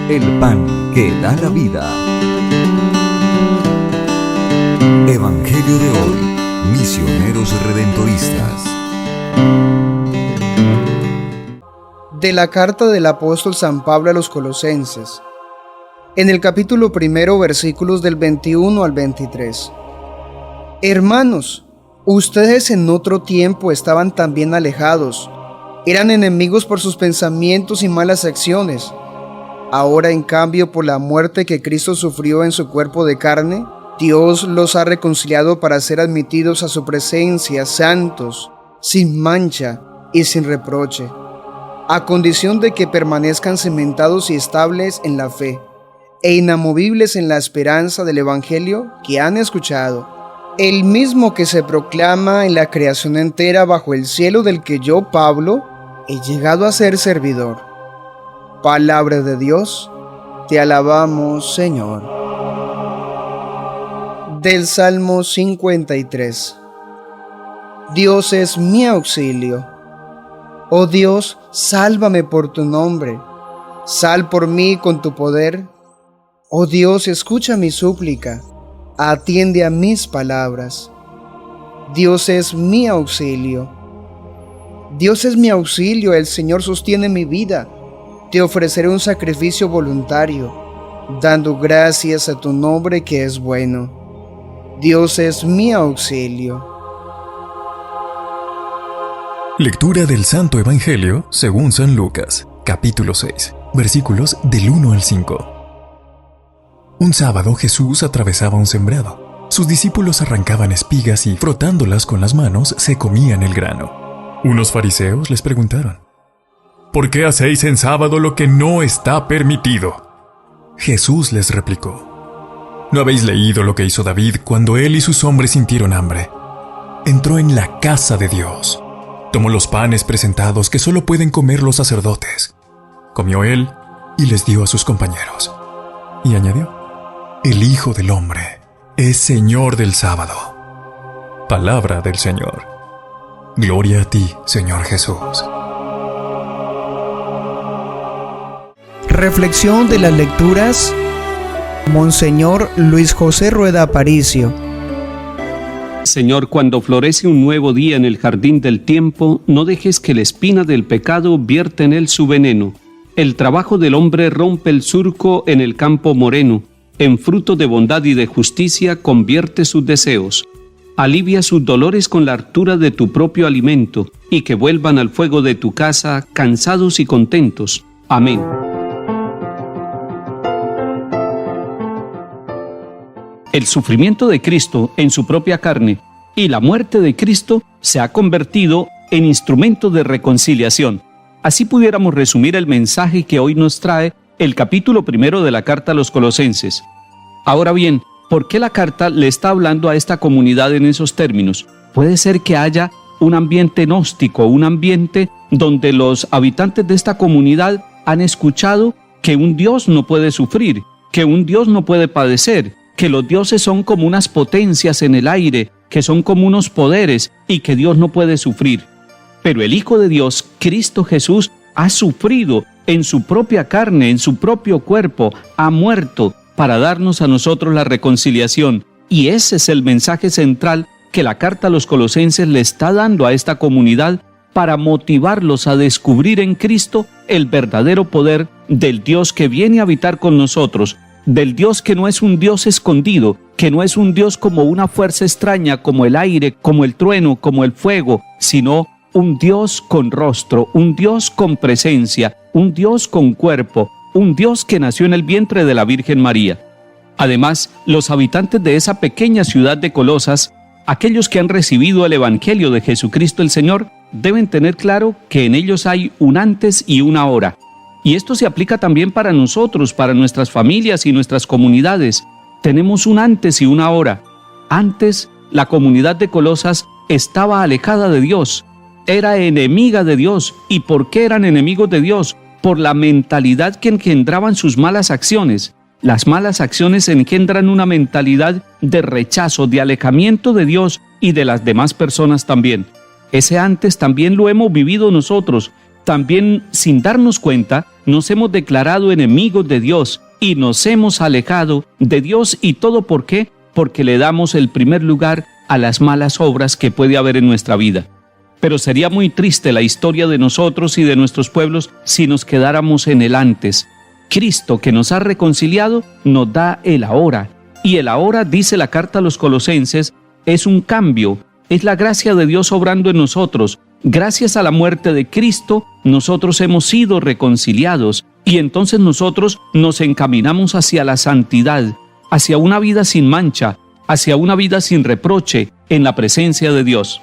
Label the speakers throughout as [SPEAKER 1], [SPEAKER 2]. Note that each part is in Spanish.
[SPEAKER 1] el pan que da la vida. Evangelio de hoy, misioneros redentoristas.
[SPEAKER 2] De la carta del apóstol San Pablo a los Colosenses, en el capítulo 1, versículos del 21 al 23. Hermanos, ustedes en otro tiempo estaban también alejados, eran enemigos por sus pensamientos y malas acciones. Ahora, en cambio, por la muerte que Cristo sufrió en su cuerpo de carne, Dios los ha reconciliado para ser admitidos a su presencia santos, sin mancha y sin reproche, a condición de que permanezcan cimentados y estables en la fe, e inamovibles en la esperanza del Evangelio que han escuchado, el mismo que se proclama en la creación entera bajo el cielo, del que yo, Pablo, he llegado a ser servidor. Palabra de Dios, te alabamos, Señor. Del Salmo 53. Dios es mi auxilio. Oh Dios, sálvame por tu nombre. Sal por mí con tu poder. Oh Dios, escucha mi súplica. Atiende a mis palabras. Dios es mi auxilio. Dios es mi auxilio, el Señor sostiene mi vida. Te ofreceré un sacrificio voluntario, dando gracias a tu nombre que es bueno. Dios es mi auxilio.
[SPEAKER 3] Lectura del Santo Evangelio según San Lucas, capítulo 6, versículos del 1 al 5. Un sábado Jesús atravesaba un sembrado. Sus discípulos arrancaban espigas y, frotándolas con las manos, se comían el grano. Unos fariseos les preguntaron: ¿por qué hacéis en sábado lo que no está permitido? Jesús les replicó: ¿no habéis leído lo que hizo David cuando él y sus hombres sintieron hambre? Entró en la casa de Dios, tomó los panes presentados que solo pueden comer los sacerdotes, comió él y les dio a sus compañeros. Y añadió: el Hijo del Hombre es Señor del sábado. Palabra del Señor. Gloria a ti, Señor Jesús.
[SPEAKER 2] Reflexión de las lecturas. Monseñor Luis José Rueda Aparicio.
[SPEAKER 4] Señor, cuando florece un nuevo día en el jardín del tiempo, no dejes que la espina del pecado vierta en él su veneno. El trabajo del hombre rompe el surco en el campo moreno. En fruto de bondad y de justicia convierte sus deseos. Alivia sus dolores con la hartura de tu propio alimento, y que vuelvan al fuego de tu casa cansados y contentos. Amén. El sufrimiento de Cristo en su propia carne y la muerte de Cristo se ha convertido en instrumento de reconciliación. Así pudiéramos resumir el mensaje que hoy nos trae el capítulo 1 de la carta a los Colosenses. Ahora bien, ¿por qué la carta le está hablando a esta comunidad en esos términos? Puede ser que haya un ambiente gnóstico, un ambiente donde los habitantes de esta comunidad han escuchado que un Dios no puede sufrir, que un Dios no puede padecer, que los dioses son como unas potencias en el aire, que son como unos poderes y que Dios no puede sufrir. Pero el Hijo de Dios, Cristo Jesús, ha sufrido en su propia carne, en su propio cuerpo, ha muerto para darnos a nosotros la reconciliación. Y ese es el mensaje central que la carta a los Colosenses le está dando a esta comunidad para motivarlos a descubrir en Cristo el verdadero poder del Dios que viene a habitar con nosotros, del Dios que no es un Dios escondido, que no es un Dios como una fuerza extraña, como el aire, como el trueno, como el fuego, sino un Dios con rostro, un Dios con presencia, un Dios con cuerpo, un Dios que nació en el vientre de la Virgen María. Además, los habitantes de esa pequeña ciudad de Colosas, aquellos que han recibido el Evangelio de Jesucristo el Señor, deben tener claro que en ellos hay un antes y una ahora. Y esto se aplica también para nosotros, para nuestras familias y nuestras comunidades. Tenemos un antes y una ahora. Antes, la comunidad de Colosas estaba alejada de Dios, era enemiga de Dios. ¿Y por qué eran enemigos de Dios? Por la mentalidad que engendraban sus malas acciones. Las malas acciones engendran una mentalidad de rechazo, de alejamiento de Dios y de las demás personas también. Ese antes también lo hemos vivido nosotros. también, sin darnos cuenta, nos hemos declarado enemigos de Dios y nos hemos alejado de Dios. ¿Y todo por qué? Porque le damos el primer lugar a las malas obras que puede haber en nuestra vida. Pero sería muy triste la historia de nosotros y de nuestros pueblos si nos quedáramos en el antes. Cristo, que nos ha reconciliado, nos da el ahora. Y el ahora, dice la carta a los Colosenses, es un cambio, es la gracia de Dios obrando en nosotros. Gracias a la muerte de Cristo, nosotros hemos sido reconciliados y entonces nosotros nos encaminamos hacia la santidad, hacia una vida sin mancha, hacia una vida sin reproche en la presencia de Dios.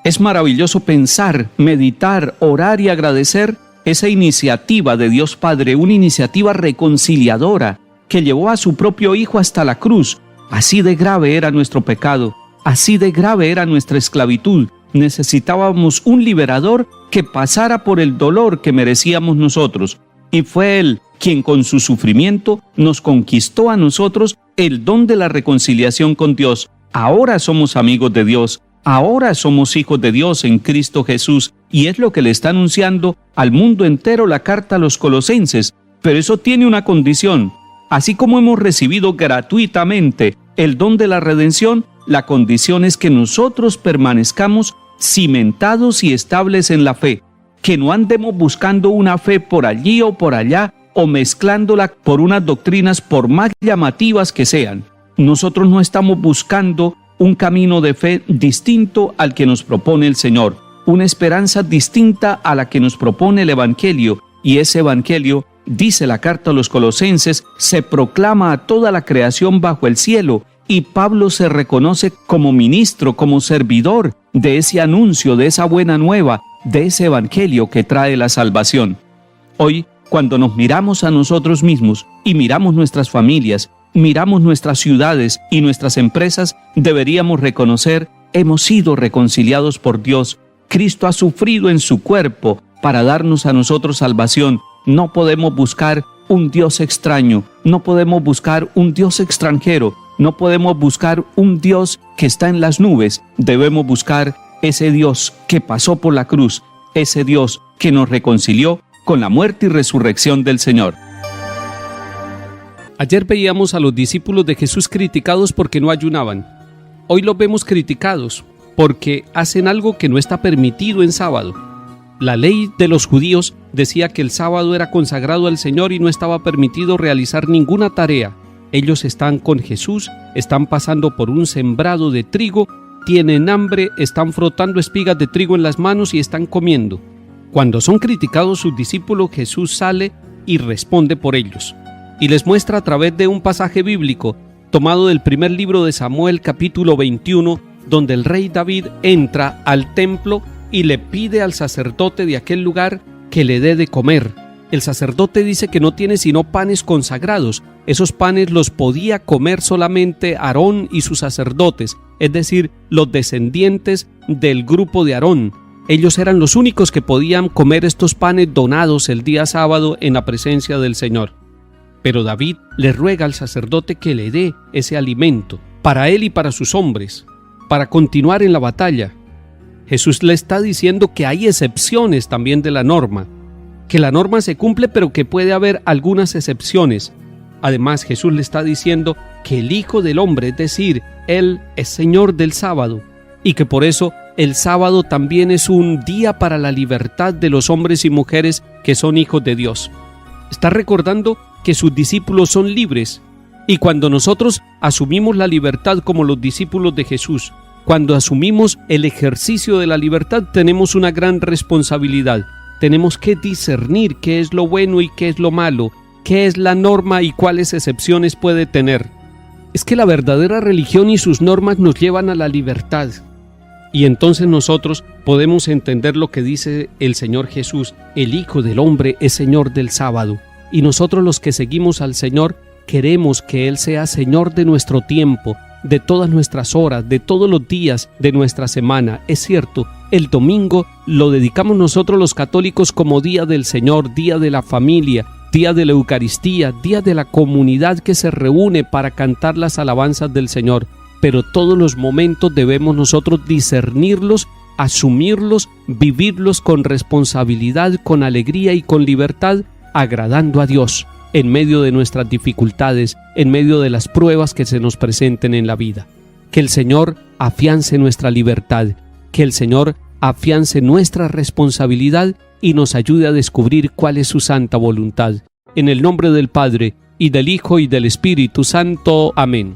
[SPEAKER 4] Es maravilloso pensar, meditar, orar y agradecer esa iniciativa de Dios Padre, una iniciativa reconciliadora que llevó a su propio Hijo hasta la cruz. Así de grave era nuestro pecado, así de grave era nuestra esclavitud. Necesitábamos un liberador que pasara por el dolor que merecíamos nosotros. Y fue Él quien con su sufrimiento nos conquistó a nosotros el don de la reconciliación con Dios. Ahora somos amigos de Dios, ahora somos hijos de Dios en Cristo Jesús. Y es lo que le está anunciando al mundo entero la carta a los Colosenses. Pero eso tiene una condición. Así como hemos recibido gratuitamente el don de la redención, la condición es que nosotros permanezcamos cimentados y estables en la fe, que no andemos buscando una fe por allí o por allá o mezclándola por unas doctrinas por más llamativas que sean. Nosotros no estamos buscando un camino de fe distinto al que nos propone el Señor, una esperanza distinta a la que nos propone el Evangelio, y ese Evangelio, dice la carta a los Colosenses, se proclama a toda la creación bajo el cielo, y Pablo se reconoce como ministro, como servidor de ese anuncio, de esa buena nueva, de ese Evangelio que trae la salvación. Hoy, cuando nos miramos a nosotros mismos y miramos nuestras familias, miramos nuestras ciudades y nuestras empresas, deberíamos reconocer, hemos sido reconciliados por Dios. Cristo ha sufrido en su cuerpo para darnos a nosotros salvación. No podemos buscar un Dios extraño, no podemos buscar un Dios extranjero, no podemos buscar un Dios que está en las nubes. Debemos buscar ese Dios que pasó por la cruz, ese Dios que nos reconcilió con la muerte y resurrección del Señor.
[SPEAKER 5] Ayer veíamos a los discípulos de Jesús criticados porque no ayunaban. Hoy los vemos criticados porque hacen algo que no está permitido en sábado. La ley de los judíos decía que el sábado era consagrado al Señor y no estaba permitido realizar ninguna tarea. Ellos están con Jesús, están pasando por un sembrado de trigo, tienen hambre, están frotando espigas de trigo en las manos y están comiendo. Cuando son criticados sus discípulos, Jesús sale y responde por ellos. Y les muestra a través de un pasaje bíblico tomado del primer libro de Samuel, capítulo 21, donde el rey David entra al templo y le pide al sacerdote de aquel lugar que le dé de comer. El sacerdote dice que no tiene sino panes consagrados. Esos panes los podía comer solamente Aarón y sus sacerdotes, es decir, los descendientes del grupo de Aarón. Ellos eran los únicos que podían comer estos panes donados el día sábado en la presencia del Señor. Pero David le ruega al sacerdote que le dé ese alimento para él y para sus hombres, para continuar en la batalla. Jesús le está diciendo que hay excepciones también de la norma, que la norma se cumple pero que puede haber algunas excepciones. Además, Jesús le está diciendo que el Hijo del Hombre, es decir, Él es Señor del sábado, y que por eso el sábado también es un día para la libertad de los hombres y mujeres que son hijos de Dios. Está recordando que sus discípulos son libres, y cuando nosotros asumimos la libertad como los discípulos de Jesús, cuando asumimos el ejercicio de la libertad, tenemos una gran responsabilidad. Tenemos que discernir qué es lo bueno y qué es lo malo, qué es la norma y cuáles excepciones puede tener. Es que la verdadera religión y sus normas nos llevan a la libertad. Y entonces nosotros podemos entender lo que dice el Señor Jesús: el Hijo del Hombre es Señor del sábado. Y nosotros, los que seguimos al Señor, queremos que Él sea Señor de nuestro tiempo, de todas nuestras horas, de todos los días de nuestra semana. Es cierto, el domingo lo dedicamos nosotros los católicos como día del Señor, día de la familia, día de la Eucaristía, día de la comunidad que se reúne para cantar las alabanzas del Señor. Pero todos los momentos debemos nosotros discernirlos asumirlos, vivirlos con responsabilidad, con alegría y con libertad, agradando a Dios en medio de nuestras dificultades, en medio de las pruebas que se nos presenten en la vida. Que el Señor afiance nuestra libertad, que el Señor afiance nuestra responsabilidad y nos ayude a descubrir cuál es su santa voluntad. En el nombre del Padre, y del Hijo, y del Espíritu Santo. Amén.